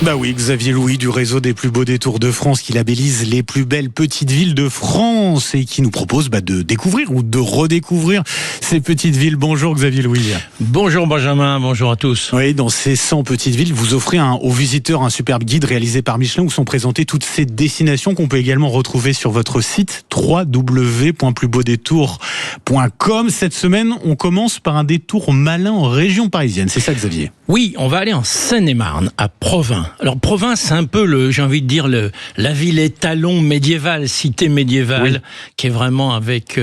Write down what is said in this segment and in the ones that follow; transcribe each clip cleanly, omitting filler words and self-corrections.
Bah oui, Xavier Louis du réseau des plus beaux détours de France qui labellise les plus belles petites villes de France et qui nous propose de découvrir ou de redécouvrir ces petites villes. Bonjour Xavier Louis. Bonjour Benjamin, bonjour à tous. Oui, dans ces 100 petites villes, vous offrez aux visiteurs un superbe guide réalisé par Michelin où sont présentées toutes ces destinations qu'on peut également retrouver sur votre site www.plusbeaudétours.com. Cette semaine, on commence par un détour malin en région parisienne. C'est ça Xavier ? Oui, on va aller en Seine-et-Marne, à Provins. Alors Provins, c'est un peu la ville étalon médiévale, cité médiévale, qui est vraiment avec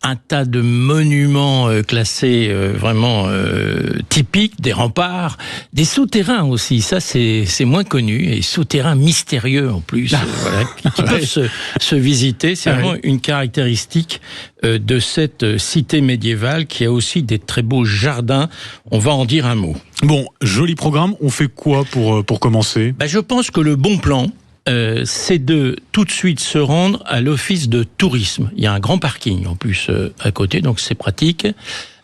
un tas de monuments classés vraiment typiques, des remparts, des souterrains aussi, ça c'est moins connu, et souterrains mystérieux en plus, qui peuvent se visiter. C'est vraiment une caractéristique de cette cité médiévale qui a aussi des très beaux jardins. On va en dire un mot. Bon, joli programme. On fait quoi pour commencer ? Je pense que le bon plan, c'est de tout de suite se rendre à l'office de tourisme. Il y a un grand parking en plus à côté, donc c'est pratique.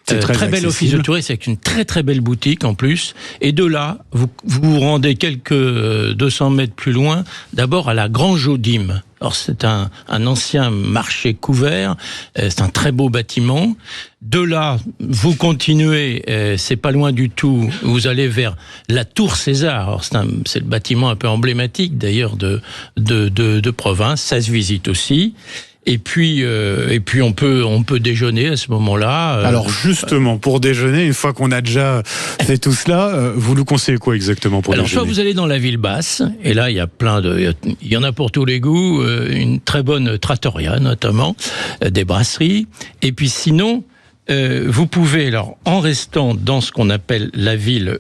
C'est très bel office de tourisme avec une très très belle boutique en plus. Et de là, vous rendez quelques 200 mètres plus loin, d'abord à la Grange aux Dîmes. Alors c'est un ancien marché couvert, c'est un très beau bâtiment. De là, vous continuez, c'est pas loin du tout, vous allez vers la Tour César. Alors c'est le bâtiment un peu emblématique d'ailleurs de Provins, ça se visite aussi. Et puis on peut déjeuner à ce moment-là. Alors justement, pour déjeuner, une fois qu'on a déjà fait tout cela, vous nous conseillez quoi exactement pour déjeuner ? Soit vous allez dans la ville basse, et là il y en a pour tous les goûts, une très bonne trattoria notamment, des brasseries. Et puis sinon, vous pouvez, alors, en restant dans ce qu'on appelle la ville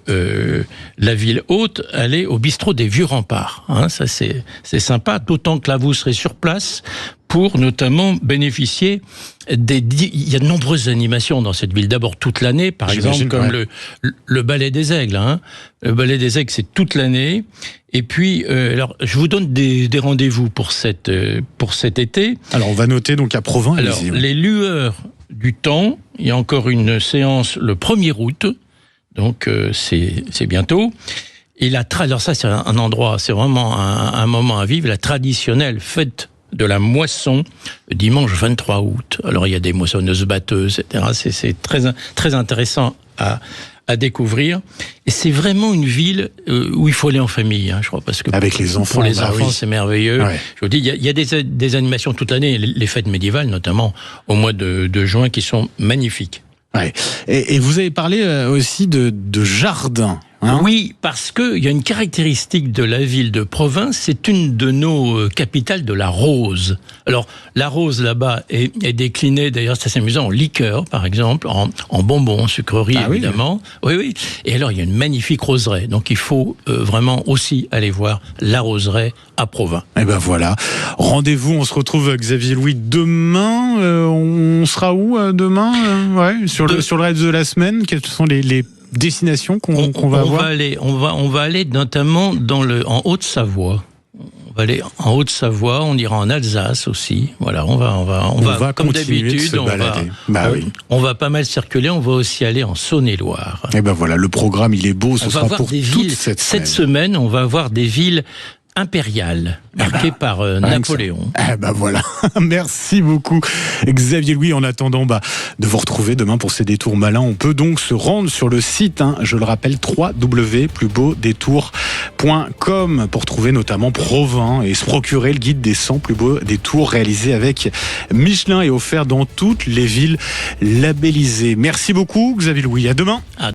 haute, aller au bistrot des Vieux Remparts. Ça c'est sympa, d'autant que là vous serez sur place pour notamment bénéficier il y a de nombreuses animations dans cette ville. D'abord toute l'année, par exemple, comme le Ballet des Aigles. Le Ballet des Aigles, c'est toute l'année. Et puis, alors, je vous donne des rendez-vous pour cet été. Alors, on va noter donc à Provins. Alors, les lueurs du temps, il y a encore une séance le 1er août, donc c'est bientôt. Et alors ça, c'est un endroit, c'est vraiment un moment à vivre, la traditionnelle fête de la moisson, dimanche 23 août. Alors, il y a des moissonneuses batteuses, etc. C'est très, très intéressant à découvrir. Et c'est vraiment une ville où il faut aller en famille, je crois, parce que avec les enfants, pour les enfants, c'est merveilleux. Ouais. Je vous dis, il y a des animations toute l'année, les fêtes médiévales, notamment au mois de juin, qui sont magnifiques. Ouais. Et vous avez parlé aussi de jardins. Oui, parce qu'il y a une caractéristique de la ville de Provins, c'est une de nos capitales de la rose. Alors, la rose là-bas est déclinée, d'ailleurs c'est assez amusant, en liqueur par exemple, en bonbons, en sucreries évidemment. Oui. Et alors il y a une magnifique roseraie, donc il faut vraiment aussi aller voir la roseraie à Provins. Et ben voilà, rendez-vous, on se retrouve Xavier Louis demain, on sera où demain sur le reste de la semaine, quelles sont les destinations qu'on va avoir? On va aller notamment en Haute-Savoie. On va aller en Haute-Savoie, on ira en Alsace aussi. Voilà, on va comme d'habitude, on va pas mal circuler. On va aussi aller en Saône-et-Loire. Et ben voilà, le programme il est beau. Ce sera pour toute cette semaine. On va voir des villes impériale, marquée par Napoléon. Voilà. Merci beaucoup Xavier Louis. En attendant de vous retrouver demain pour ces détours malins, on peut donc se rendre sur le site, je le rappelle, www.plusbeaudétours.com pour trouver notamment Provins et se procurer le guide des 100 plus beaux détours réalisé avec Michelin et offert dans toutes les villes labellisées. Merci beaucoup Xavier Louis. À demain.